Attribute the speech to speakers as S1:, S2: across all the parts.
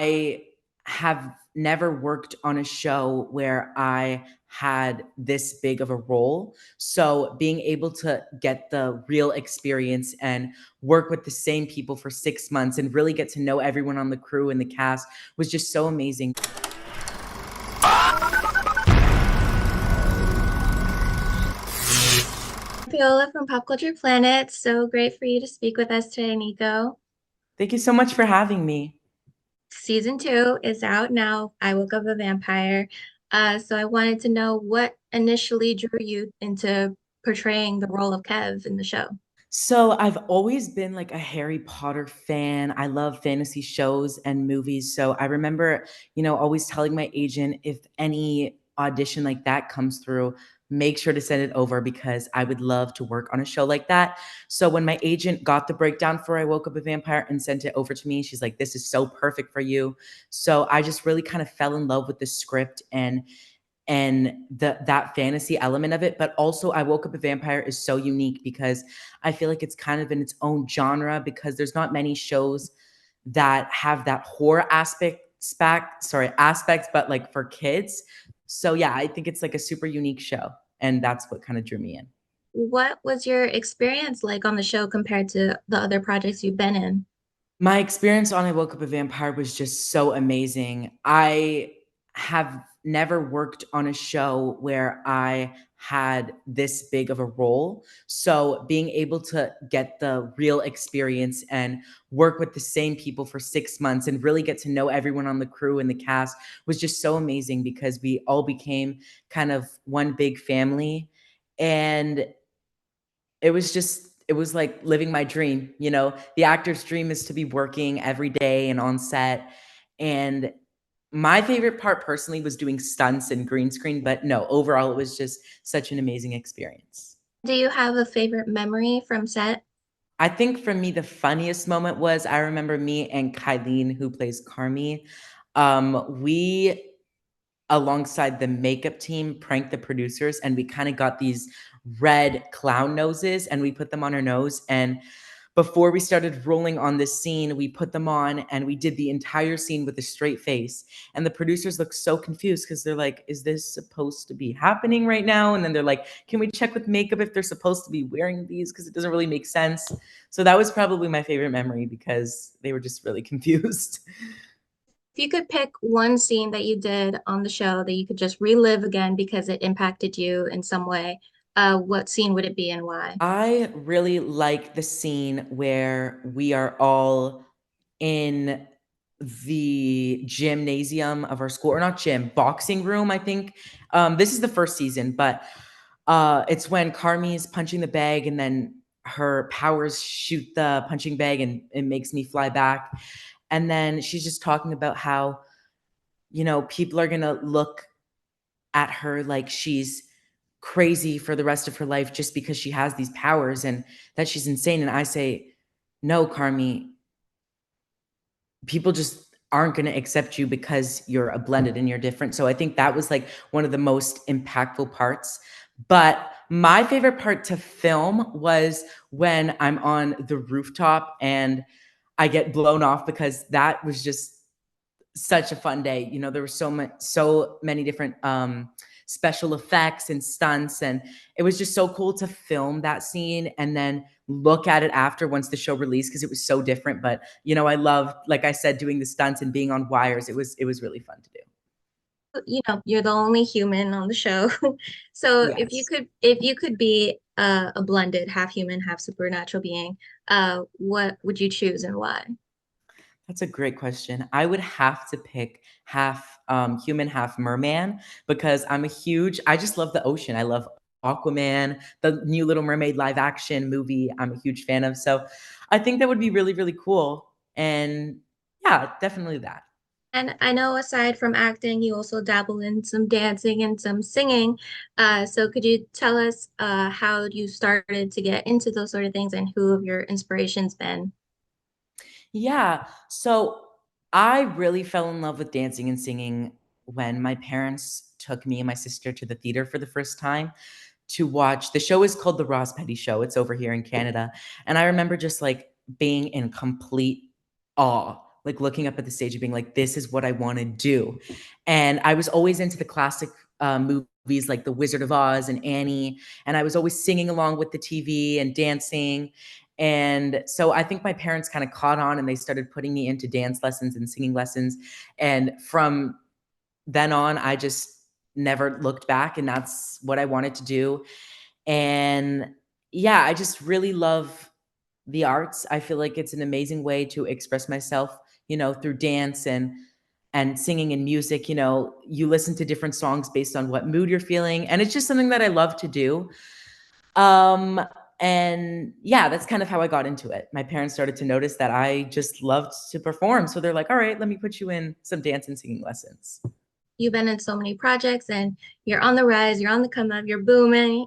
S1: I have never worked on a show where I had this big of a role. So being able to get the real experience and work with the same people for 6 months and really get to know everyone on the crew and the cast was just so amazing.
S2: Paola from Pop Culture Planet. So great for you to speak with us today, Niko.
S1: Thank you so much for having me.
S2: Season 2 is out now. I Woke Up a Vampire. So I wanted to know what initially drew you into portraying the role of Kev in the show.
S1: So I've always been like a Harry Potter fan. I love fantasy shows and movies. So I remember, always telling my agent if any audition like that comes through, make sure to send it over because I would love to work on a show like that. So when my agent got the breakdown for I Woke Up a Vampire and sent it over to me, she's like, this is so perfect for you. So I just really kind of fell in love with the script and that fantasy element of it. But also I Woke Up a Vampire is so unique because I feel like it's kind of in its own genre because there's not many shows that have that horror aspects, but like for kids. So yeah, I think it's like a super unique show. And that's what kind of drew me in.
S2: What was your experience like on the show compared to the other projects you've been in?
S1: My experience on I Woke Up a Vampire was just so amazing. I have never worked on a show where I had this big of a role. So being able to get the real experience and work with the same people for 6 months and really get to know everyone on the crew and the cast was just so amazing because we all became kind of one big family. And it was like living my dream. The actor's dream is to be working every day and on set. And my favorite part personally was doing stunts and green screen, but no, overall, it was just such an amazing experience.
S2: Do you have a favorite memory from set?
S1: I think for me, the funniest moment was I remember me and Kylene, who plays Carmi. We alongside the makeup team pranked the producers and we kind of got these red clown noses and we put them on our nose. And before we started rolling on this scene, we put them on and we did the entire scene with a straight face. And the producers look so confused because they're like, is this supposed to be happening right now? And then they're like, can we check with makeup if they're supposed to be wearing these? Because it doesn't really make sense. So that was probably my favorite memory because they were just really confused.
S2: If you could pick one scene that you did on the show that you could just relive again because it impacted you in some way, what scene would it be and why?
S1: I really like the scene where we are all in the gymnasium of our school, or not gym, boxing room, I think. This is the first season, but it's when Carmi's punching the bag and then her powers shoot the punching bag and it makes me fly back. And then she's just talking about how, people are going to look at her like she's crazy for the rest of her life just because she has these powers and that she's insane. And I say, no, Carmi, people just aren't going to accept you because you're a blended and you're different. So I think that was like one of the most impactful parts. But my favorite part to film was when I'm on the rooftop and I get blown off because that was just such a fun day. There were so many different special effects and stunts, and it was just so cool to film that scene and then look at it after once the show released because it was so different. But I loved, like I said, doing the stunts and being on wires. It was really fun to do.
S2: You're the only human on the show. So
S1: Yes.
S2: if you could be a blended half human, half supernatural being, what would you choose and why?
S1: That's a great question. I would have to pick half human, half merman because I just love the ocean. I love Aquaman, the new Little Mermaid live action movie I'm a huge fan of. So I think that would be really, really cool. And yeah, definitely that.
S2: And I know aside from acting, you also dabble in some dancing and some singing. So could you tell us how you started to get into those sort of things and who have your inspirations been?
S1: Yeah. So I really fell in love with dancing and singing when my parents took me and my sister to the theater for the first time to watch. The show is called The Ross Petty Show. It's over here in Canada. And I remember just like being in complete awe. like looking up at the stage and being like, this is what I want to do. And I was always into the classic movies like The Wizard of Oz and Annie. And I was always singing along with the TV and dancing. And so I think my parents kind of caught on and they started putting me into dance lessons and singing lessons. And from then on, I just never looked back. And that's what I wanted to do. And yeah, I just really love the arts. I feel like it's an amazing way to express myself, through dance and singing and music. You listen to different songs based on what mood you're feeling, and it's just something that I love to do. Um and yeah, that's kind of how I got into it. My parents started to notice that I just loved to perform, so they're like, "All right, let me put you in some dance and singing lessons."
S2: You've been in so many projects and you're on the rise, you're on the come up, you're booming.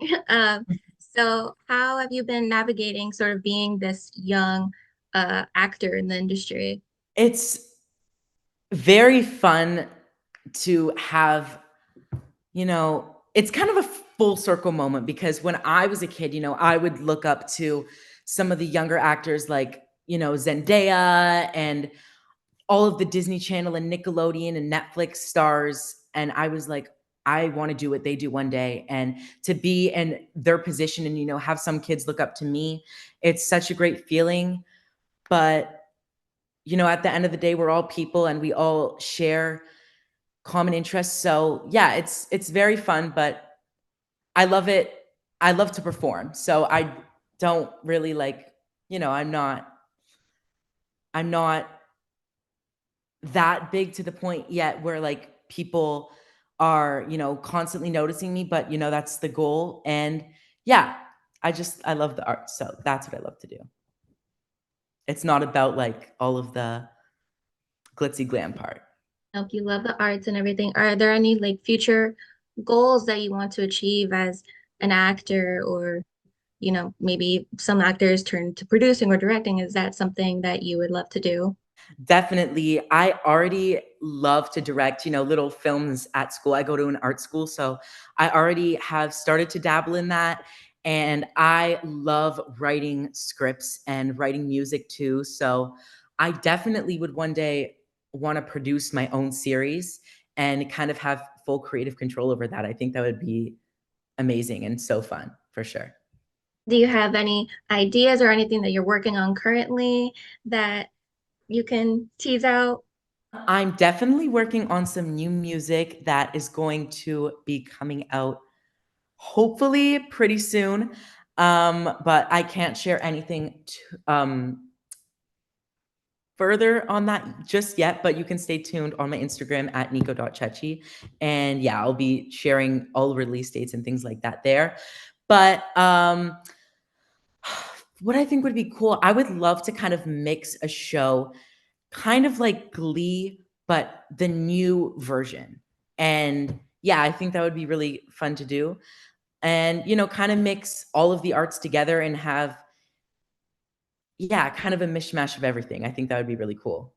S2: So how have you been navigating sort of being this young actor in the industry?
S1: It's very fun to have, it's kind of a full circle moment because when I was a kid, I would look up to some of the younger actors like, Zendaya and all of the Disney Channel and Nickelodeon and Netflix stars. And I was like, I want to do what they do one day. And to be in their position and, have some kids look up to me, it's such a great feeling. But, at the end of the day, we're all people and we all share common interests. So yeah, it's very fun, but I love it. I love to perform. So I don't really like, I'm not that big to the point yet where like people are, constantly noticing me, but that's the goal. And yeah, I love the art. So that's what I love to do. It's not about like all of the glitzy glam part.
S2: Hope you love the arts and everything. Are there any like future goals that you want to achieve as an actor or, maybe some actors turn to producing or directing? Is that something that you would love to do?
S1: Definitely. I already love to direct, little films at school. I go to an art school, so I already have started to dabble in that. And I love writing scripts and writing music too. So I definitely would one day want to produce my own series and kind of have full creative control over that. I think that would be amazing and so fun for sure.
S2: Do you have any ideas or anything that you're working on currently that you can tease out?
S1: I'm definitely working on some new music that is going to be coming out hopefully pretty soon. But I can't share anything further on that just yet, but you can stay tuned on my Instagram at Niko.Ceci. And yeah, I'll be sharing all release dates and things like that there. But what I think would be cool, I would love to kind of mix a show kind of like Glee, but the new version. And yeah, I think that would be really fun to do. And, kind of mix all of the arts together and have, yeah, kind of a mishmash of everything. I think that would be really cool.